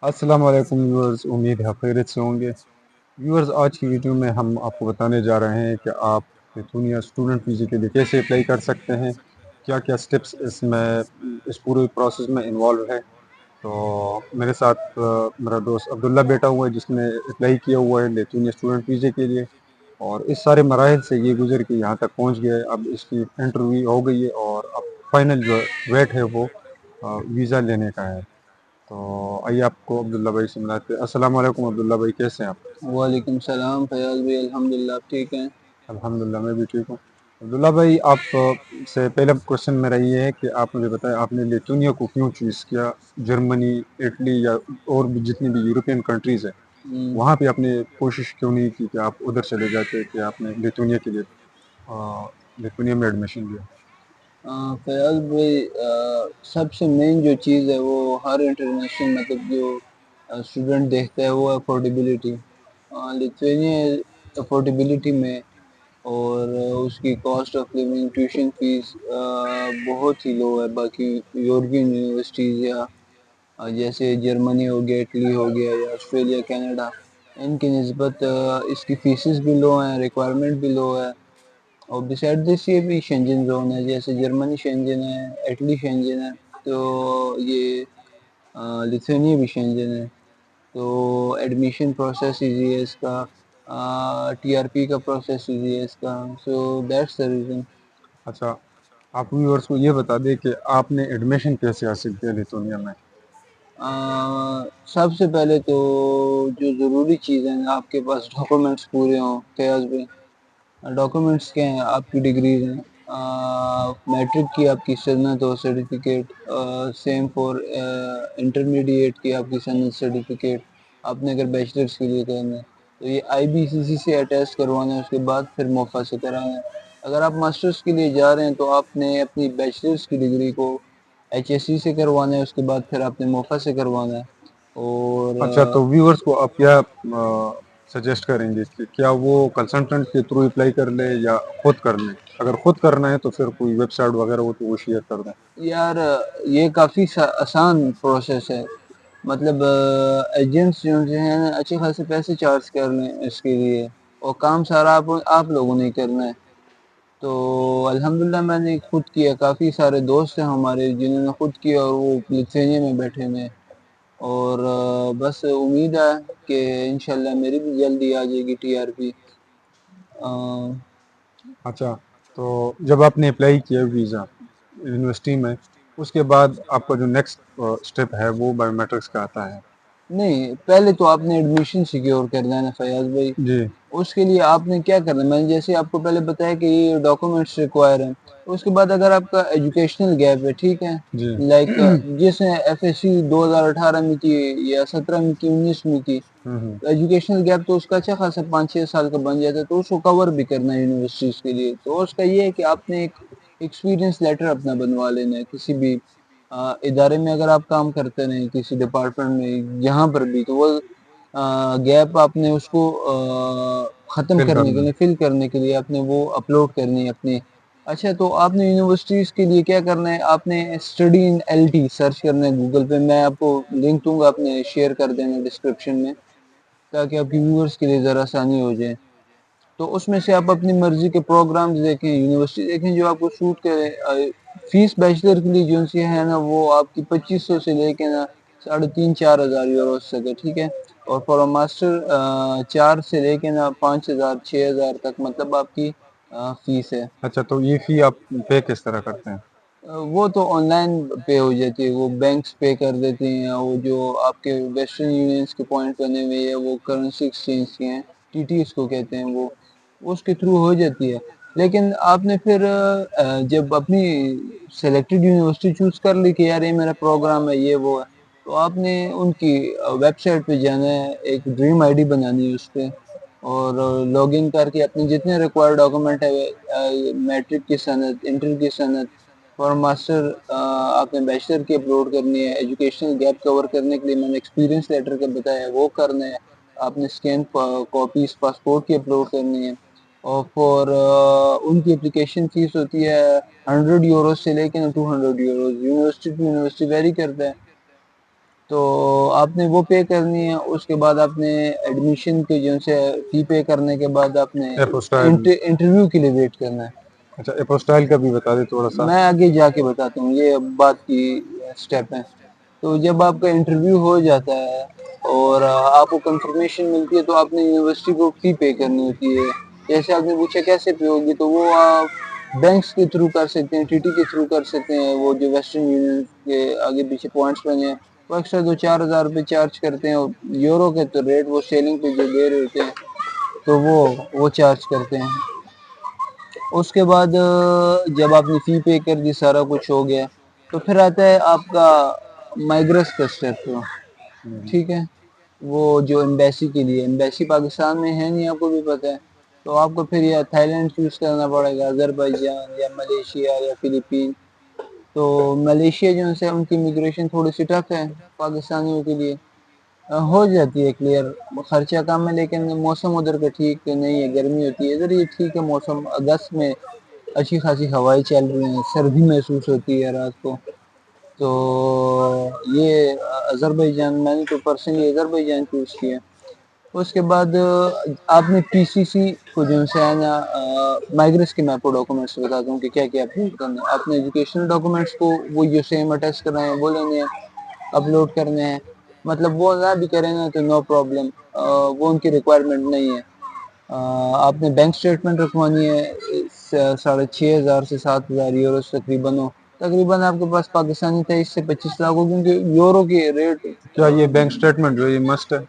السلام علیکم ویورز، امید ہے خیریت سے ہوں گے۔ ویورز، آج کی ویڈیو میں ہم آپ کو بتانے جا رہے ہیں کہ آپ لتھونیا اسٹوڈنٹ ویزے کے لیے کیسے اپلائی کر سکتے ہیں، کیا کیا سٹیپس اس پورے پروسیس میں انوالو ہے۔ تو میرے ساتھ میرا دوست عبداللہ بیٹا ہوا ہے جس نے اپلائی کیا ہوا ہے لتھونیا اسٹوڈنٹ ویزے کے لیے، اور اس سارے مراحل سے یہ گزر کے یہاں تک پہنچ گیا ہے۔ اب اس کی انٹرویو ہو گئی ہے اور اب فائنل جو ویٹ ہے وہ ویزا لینے کا ہے۔ تو آئیے آپ کو عبداللہ بھائی سے ملاتے ہیں۔ السلام علیکم عبداللہ بھائی، کیسے ہیں آپ؟ وعلیکم السلام فیاض بھائی، الحمدللہ آپ ٹھیک ہیں؟ الحمدللہ میں بھی ٹھیک ہوں۔ عبداللہ بھائی، آپ سے پہلا کوشچن میرا یہ ہے کہ آپ مجھے بتائیں آپ نے لتھونیا کو کیوں چوز کیا؟ جرمنی، اٹلی یا اور بھی جتنی بھی یورپین کنٹریز ہیں وہاں پہ آپ نے کوشش کیوں نہیں کی کہ آپ ادھر چلے جاتے کہ آپ نے لتھونیا کے لیے لتھونیا میں ایڈمیشن لیا؟ فیاض بھائی، سب سے مین جو چیز ہے وہ ہر انٹرنیشنل مطلب جو اسٹوڈنٹ دیکھتا ہے وہ افورڈیبلٹی۔ لتھوینیا افورڈیبلٹی میں اور اس کی cost of living, tuition fees بہت ہی لو ہے باقی یورپین یونیورسٹیز یا جیسے جرمنی ہو گیا، اٹلی ہو گیا یا آسٹریلیا، کینیڈا، ان کی نسبت اس کی فیسز بھی لو ہیں، ریکوائرمنٹ بھی لو ہے۔ اور بسائڈ دس یہ بھی شینجن زون ہے، جیسے جرمنی شینجن ہے، اٹلی شینجن ہے، تو یہ لتھوینیا بھی شینجن ہے۔ تو ایڈمیشن پروسیس ایزی ہے اس کا، ٹی آر پی کا پروسیس ایزی ہے اس کا، سو دیٹس دا ریزن۔ اچھا، آپ ویورس کو یہ بتا دیں کہ آپ نے ایڈمیشن کیسے حاصل کیا لتھونیا میں؟ سب سے پہلے تو جو ضروری چیزیں ہیں، آپ کے پاس ڈاکومنٹس پورے ہوں فیاض بھائی۔ ڈاکومنٹس کے ہیں، آپ کی ڈگریز ہیں، میٹرک کی آپ کی سند اور سرٹیفکیٹ، سیم فور انٹرمیڈیٹ کی آپ کی سند سرٹیفکیٹ۔ آپ نے اگر بیچلرس کے لیے کرنا ہے تو یہ آئی بی سی سی سے اٹیسٹ کروانا ہے، اس کے بعد پھر موفا سے کرانا ہے۔ اگر آپ ماسٹرس کے لیے جا رہے ہیں تو آپ نے اپنی بیچلرس کی ڈگری کو ایچ ایس سی سے کروانا ہے، اس کے بعد پھر آپ نے موفا سے کروانا ہے۔ اور اچھا، تو ویورز کو آپ کیا سجیسٹ کریں گے کہ کیا وہ کنسلٹنٹ کے تھرو اپلائی کر لے یا خود کر لیں؟ اگر خود کرنا ہے تو پھر کوئی ویب سائٹ وغیرہ ہو تو وہ شیئر کر دیں۔ یار یہ کافی آسان پروسیس ہے، مطلب ایجنٹس جو ہیں اچھے خاصے پیسے چارج کر لیں اس کے لیے، اور کام سارا آپ لوگوں نے کرنا ہے۔ تو الحمدللہ میں نے خود کیا، کافی سارے دوست ہیں ہمارے جنہوں نے خود کیا اور وہ لتھوینیا میں بیٹھے ہوئے ہیں، اور بس امید ہے کہ انشاءاللہ میری بھی جلدی آ جائے گی ٹی آر پی۔ اچھا، تو جب آپ نے اپلائی کیا ویزا یونیورسٹی میں، اس کے بعد آپ کا جو نیکسٹ اسٹیپ ہے وہ بایو میٹرکس کا آتا ہے؟ نہیں، پہلے تو آپ نے ایڈمیشن سیکیور کرنا ہے نا فیاض بھائی۔ جی اس کے لیے آپ نے کیا کرنا ہے، میں نے جیسے آپ کو پہلے بتایا کہ یہ ڈاکومنٹس ریکوائر ہیں۔ اس کے بعد اگر آپ کا ایجوکیشنل گیپ ہے، ٹھیک ہے، جی لائک جس نے ایف ایس سی 2018 میں کی یا 17 میں کی، 19 میں کی، ایجوکیشنل گیپ تو اس کا اچھا خاصا 5-6 سال کا بن جاتا ہے، تو اس کو کور بھی کرنا ہے یونیورسٹیز کے لیے۔ تو اس کا یہ ہے کہ آپ نے ایک ایکسپیرینس لیٹر اپنا بنوا لینا ہے کسی بھی ادارے میں، اگر آپ کام کرتے رہیں کسی ڈپارٹمنٹ میں جہاں پر بھی، تو وہ گیپ آپ نے اس کو ختم فل کرنے کے کرنا لیے، فل کرنے کے لیے آپ نے وہ اپلوڈ کرنی ہے اپنی۔ اچھا، تو آپ نے یونیورسٹیز کے لیے کیا کرنا ہے، آپ نے study in L T search کرنا ہے گوگل پہ، میں آپ کو لنک دوں گا، آپ نے شیئر کر دینا ڈسکرپشن میں تاکہ آپ کی ویورز کے لیے ذرا آسانی ہو جائے۔ تو اس میں سے آپ اپنی مرضی کے پروگرامز دیکھیں، یونیورسٹی دیکھیں جو آپ کو سوٹ کرے۔ فیس بیچلر کے لیے جو سی ہے نا وہ آپ کی 2500 سے لے کے نا 3500-4000 یورو تک ہے، ٹھیک ہے۔ اور فار ماسٹر 4 سے لے کے نا 5000-6000 تک مطلب آپ کی فیس ہے۔ اچھا، تو یہ فی آپ پے کس طرح کرتے ہیں؟ وہ تو آن لائن پے ہو جاتی ہے، وہ بینکس پے کر دیتے ہیں، وہ جو آپ کے ویسٹرن یونینس کے پوائنٹ بنے ہوئے ہیں وہ کرنسی ایکسچینج کے ہیں، ٹی ٹی اس کو کہتے ہیں، وہ اس کے تھرو ہو جاتی ہے۔ لیکن آپ نے پھر جب اپنی سلیکٹڈ یونیورسٹی چوز کر لی کہ یار یہ میرا پروگرام ہے، یہ وہ ہے، تو آپ نے ان کی ویب سائٹ پہ جانا ہے، ایک ڈریم آئی ڈی بنانی ہے اس پہ، اور لاگ ان کر کے اپنے جتنے ریکوائرڈ ڈاکومنٹ ہے، میٹرک کی سند، انٹر کی سند، فار ماسٹر آپ نے بیچلر کی اپلوڈ کرنی ہے، ایجوکیشنل گیپ کور کرنے کے لیے میں نے ایکسپیرینس لیٹر کا بتایا ہے وہ کرنا ہے، آپ نے اسکین کاپیز پاسپورٹ کی اپلوڈ کرنی ہے۔ اور فور ان کی اپلیکیشن فیس ہوتی ہے 100 یورو سے لے کے 200 euro, university to university vary کرتا ہے۔ تو آپ نے وہ پے کرنی ہے. اس کے بعد آپ نے ایڈمیشن کے جو سے فی پے کرنے کے بعد آپ نے اپوسٹائل انٹرویو کے لیے ویٹ کرنا ہے. اچھا اپوسٹائل کا بھی بتا دیں تھوڑا سا. میں آگے جا کے بتاتا ہوں, یہ بات کی سٹیپ ہے. تو جب آپ کا انٹرویو ہو جاتا ہے اور آپ کو کنفرمیشن ملتی ہے تو آپ نے یونیورسٹی کو فی پے کرنی ہوتی ہے. جیسے آپ نے پوچھا کیسے پے ہوگی, تو وہ آپ بینکس کے تھرو کر سکتے ہیں, ٹی ٹی کے تھرو کر سکتے ہیں. وہ جو ویسٹرن یونین کے آگے پیچھے پوائنٹس بنے ہیں وہ ایکسٹرا 2-4 ہزار روپے چارج کرتے ہیں. یورو کے تو ریٹ وہ سیلنگ پہ جو دے رہے ہوتے ہیں تو وہ چارج کرتے ہیں. اس کے بعد جب آپ نے فی پے کر دی, سارا کچھ ہو گیا, تو پھر آتا ہے آپ کا مائگریس کا اسٹیپ. ٹھیک ہے, وہ جو امبیسی کے لیے, امبیسی پاکستان میں ہے نہیں, آپ کو بھی پتہ ہے. تو آپ کو پھر یا تھائی لینڈ چوز کرنا پڑے گا, آذربائیجان یا ملیشیا یا فلیپین. تو ملیشیا جو ہے ان کی امیگریشن تھوڑی سی ٹف ہے پاکستانیوں کے لیے. ہو جاتی ہے کلیئر, خرچہ کم ہے لیکن موسم ادھر کا ٹھیک نہیں ہے, گرمی ہوتی ہے ادھر. یہ ٹھیک ہے موسم, اگست میں اچھی خاصی ہوائیں چل رہی ہیں, سردی محسوس ہوتی ہے رات کو. تو یہ آذربائیجان, میں نے تو پرسنلی آذربائیجان چوز کیا. اس کے بعد آپ نے پی سی سی کو جو ہے نا مائگریس کے میں آپ کو ڈاکومنٹس بتاتا ہوں کہ کیا کیا اپلوڈ کرنا ہے. اپنے ایجوکیشنل ڈاکومنٹس کو وہ جو سیم اٹیسٹ کر رہے ہیں وہ لینے ہیں, اپلوڈ کرنے ہیں. مطلب وہ نہ بھی کریں نا تو نو پرابلم, وہ ان کی ریکوائرمنٹ نہیں ہے. آپ نے بینک اسٹیٹمنٹ رکھوانی ہے, 6,500 سے 7,000 یورو تقریباً ہو. تقریباً آپ کے پاس پاکستانی 23 سے 25 لاکھ ہو, کیونکہ یورو کی ریٹ کیا یہ بینک اسٹیٹمنٹ جو یہ مسٹ ہے؟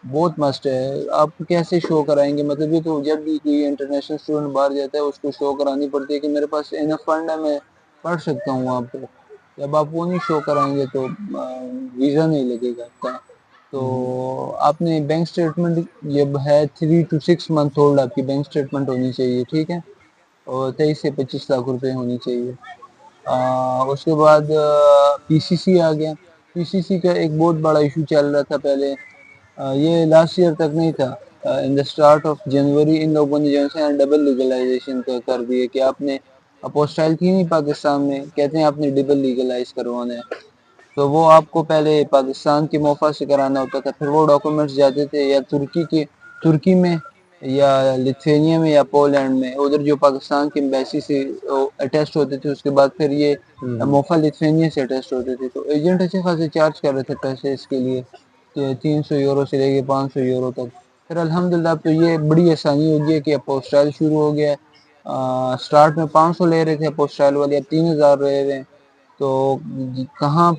بہت مسٹ ہے. آپ کیسے شو کرائیں گے, مطلب یہ تو جب بھی کوئی انٹرنیشنل اسٹوڈنٹ باہر جاتا ہے اس کو شو کرانی پڑتی ہے کہ میرے پاس انف فنڈ ہے, میں پڑھ سکتا ہوں وہاں پہ. جب آپ وہ نہیں شو کرائیں گے تو ویزا نہیں لگے گا آپ کا. تو آپ نے بینک اسٹیٹمنٹ جب ہے 3 to 6 منتھ اولڈ آپ کی بینک اسٹیٹمنٹ ہونی چاہیے. ٹھیک ہے, اور 23 سے 25 لاکھ روپے ہونی چاہیے. اس کے بعد پی سی سی آ گیا. پی سی سی کا ایک بہت بڑا ایشو چل رہا تھا پہلے, یہ لاسٹ ایئر تک نہیں تھا. ان دا اسٹارٹ آف جنوری ان لوگوں نے جو ہے ڈبل لیگلائزیشن کر دی ہے کہ آپ نے اپوسٹائل تھی نہیں پاکستان میں, کہتے ہیں آپ نے ڈبل لیگلائز کروانا ہے. تو وہ آپ کو پہلے پاکستان کے موقع سے کرانا ہوتا تھا, پھر وہ ڈاکومنٹس جاتے تھے یا ترکی میں یا لتھینیا میں یا پولینڈ میں, ادھر جو پاکستان کی ایمبیسی سے اٹیسٹ ہوتے تھے. اس کے بعد پھر یہ موفا لتھینیا سے اٹیسٹ ہوتے تھے. تو ایجنٹ اچھے خاصے چارج کر رہے تھے پیسے اس کے لیے, کہ 300 یورو سے لے کے 500 یورو تک. پھر الحمد للہ اب تو یہ بڑی آسانی ہوگی ہے کہ اپوسٹائل شروع ہو گیا ہے. سٹارٹ میں 500 لے رہے تھے اپوسٹائل والے, اب 3,000 لے رہے ہیں. تو کہاں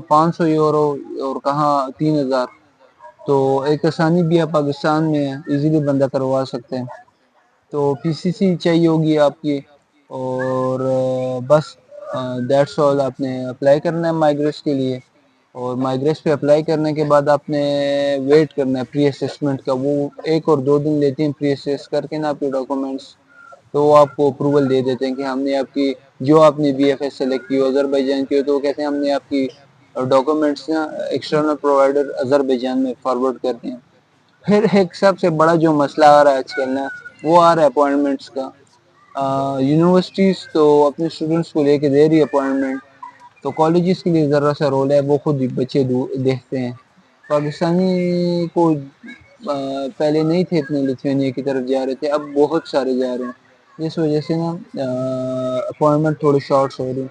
500 یورو اور کہاں 3,000. تو ایک آسانی بھی ہے پاکستان میں, ایزیلی بندہ کروا سکتے ہیں. تو پی سی سی چاہیے ہوگی آپ کی, اور بس دیٹس آل. آپ نے اپلائی کرنا ہے مائگریس کے لیے, اور مائگریس پہ اپلائی کرنے کے بعد آپ نے ویٹ کرنا ہے پری اسسمنٹ کا. وہ 1 اور 2 دن لیتے ہیں پری اسیس کر کے نا آپ کے ڈاکومنٹس. تو وہ آپ کو اپروول دے دیتے ہیں کہ ہم نے آپ کی جو آپ نے بی ایف ایس سلیکٹ کی ہو, آذربائیجان کی ہو, تو وہ کہتے ہیں ہم نے آپ کی ڈاکومنٹس نا ایکسٹرنل پرووائڈر آذربائیجان میں فارورڈ کرتے ہیں. پھر ایک سب سے بڑا جو مسئلہ آ رہا ہے آج کل نا, وہ آ رہا ہے اپوائنٹمنٹس کا. یونیورسٹیز تو اپنے اسٹوڈنٹس کو لے کے دے رہی ہے اپوائنٹمنٹ, تو کالجز کے لیے ذرا سا رول ہے, وہ خود ہی بچے دیکھتے ہیں. پاکستانی کو پہلے نہیں تھے اتنے لتھینیا کی طرف جا رہے تھے, اب بہت سارے جا رہے ہیں. جس وجہ سے نا اپوائنٹمنٹ تھوڑی شارٹس ہو رہی.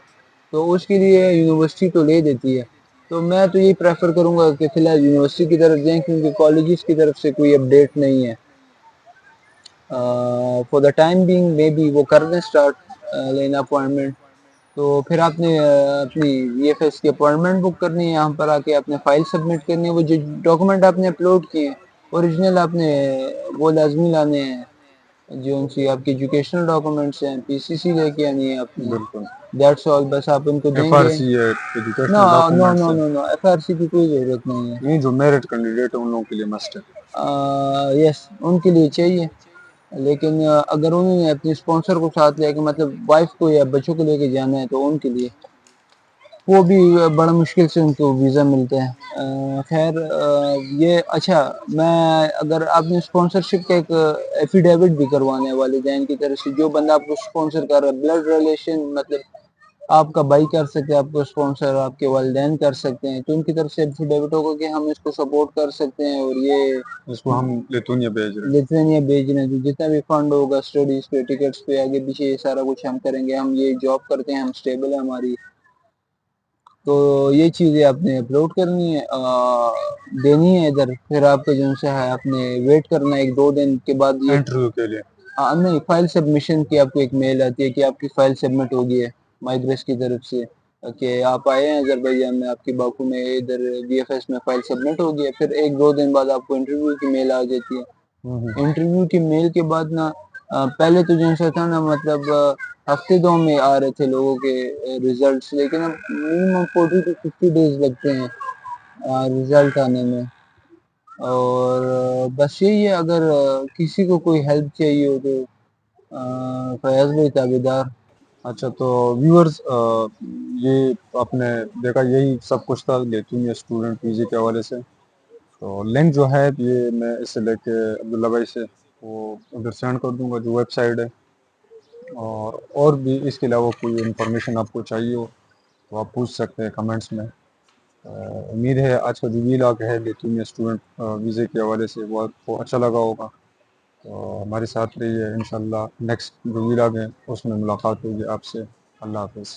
تو اس کے لیے یونیورسٹی تو لے دیتی ہے. تو میں تو یہ پریفر کروں گا کہ فی الحال یونیورسٹی کی طرف جائیں, کیونکہ کالجز کی طرف سے کوئی اپڈیٹ نہیں ہے. For the time being maybe وہ کر دیں اسٹارٹ لینا اپوائنٹمنٹ. تو پھر آپ نے اپنی وی ایف ایس کی اپوائنٹمنٹ بک کرنی ہے, یہاں پر آ کے اپنے فائل سبمٹ کرنی ہے. وہ جو ڈاکومنٹ آپ نے اپلوڈ کیے ہیں اوریجنل آپ نے وہ لازمی لانے ہیں, جو ان کی آپ کی ایجوکیشنل ڈاکومنٹس ہیں. پی سی سی لے کے آنی ہے آپ نے, بالکل. That's all. بس آپ ان کو دیں ایف آر گے. سی ہے, نو ایجوکیشنل نو ڈاکومنٹس نو ہے, نو نو ایف آر سی کی کوئی ضرورت نہیں ہے. یہ جو میرٹ کینڈیڈیٹ ہے ان لوگوں کے لیے مسٹ ہے. یس, ان کے لیے چاہیے. لیکن اگر انہوں نے اپنے اسپانسر کو ساتھ لیا, کہ مطلب وائف کو یا بچوں کو لے کے جانا ہے, تو ان کے لیے وہ بھی بڑا مشکل سے ان کو ویزا ملتا ہے. خیر یہ اچھا, میں اگر آپ نے اسپانسرشپ کا ایک ایفیڈیوٹ بھی کروانے والدین کی طرف سے, جو بندہ آپ کو اسپانسر کر رہا ہے, بلڈ ریلیشن مطلب آپ کا بھائی کر سکتے ہیں، آپ کو اسپانسر آپ کے والدین کر سکتے ہیں، تو ان کی طرف سے ڈیبٹ ہوگا کہ ہم اس کو سپورٹ کر سکتے ہیں اور یہ اس کو ہم لیتونیا بھیج رہے ہیں. لتھوینیا بھیج رہے ہیں. تو جتنا بھی فنڈ ہوگا اسٹڈیز پہ، ٹکٹس پہ، آگے پیچھے یہ سارا کچھ ہم کریں گے. ہم یہ جاب کرتے ہیں، ہم اسٹیبل ہے ہماری، تو یہ چیزیں آپ نے اپلوڈ کرنی ہے، دینی ہے ادھر. پھر آپ کا جو ہے آپ نے ویٹ کرنا ہے 1-2 دن کے بعد. یہ انٹرویو کے لیے نہیں، فائل سبمیشن کی آپ کو ایک میل آتی ہے کہ آپ کی فائل سبمٹ ہوگی ہے مائگریس کی طرف سے، کہ آپ آئے ہیں آذربائیجان میں، آپ کی باکو میں ادھر بی ایف ایس میں فائل سبمٹ ہوگی ہے. پھر 1-2 دن بعد آپ کو انٹرویو کی میل آ جاتی ہے. انٹرویو کی میل کے بعد نا پہلے تو جو تھا نا مطلب ہفتے 2 میں آ رہے تھے لوگوں کے ریزلٹس، لیکن اب منیمم 40 to 50 days لگتے ہیں ریزلٹ آنے میں. اور بس یہی ہے، اگر کسی کو کوئی ہیلپ چاہیے ہو تو فیاض بھائی تابیدار. اچھا تو ویورز، یہ آپ نے دیکھا یہی سب کچھ تھا لیتونیا اسٹوڈنٹ ویزے کے حوالے سے. تو لنک جو ہے یہ میں اس سے لے کے عبداللہ بھائی سے وہ ادھر سینڈ کر دوں گا جو ویب سائٹ ہے. اور بھی اس کے علاوہ کوئی انفارمیشن آپ کو چاہیے ہو تو آپ پوچھ سکتے ہیں کمنٹس میں. امید ہے آج کا جو ویلاگ ہے لیتونیا اسٹوڈنٹ ویزے کے حوالے سے وہ آپ کو اچھا لگا ہوگا. تو ہمارے ساتھ رہیے، انشاءاللہ نیکسٹ جو ویلاگ ہے اس میں ملاقات ہوگی آپ سے. اللہ حافظ.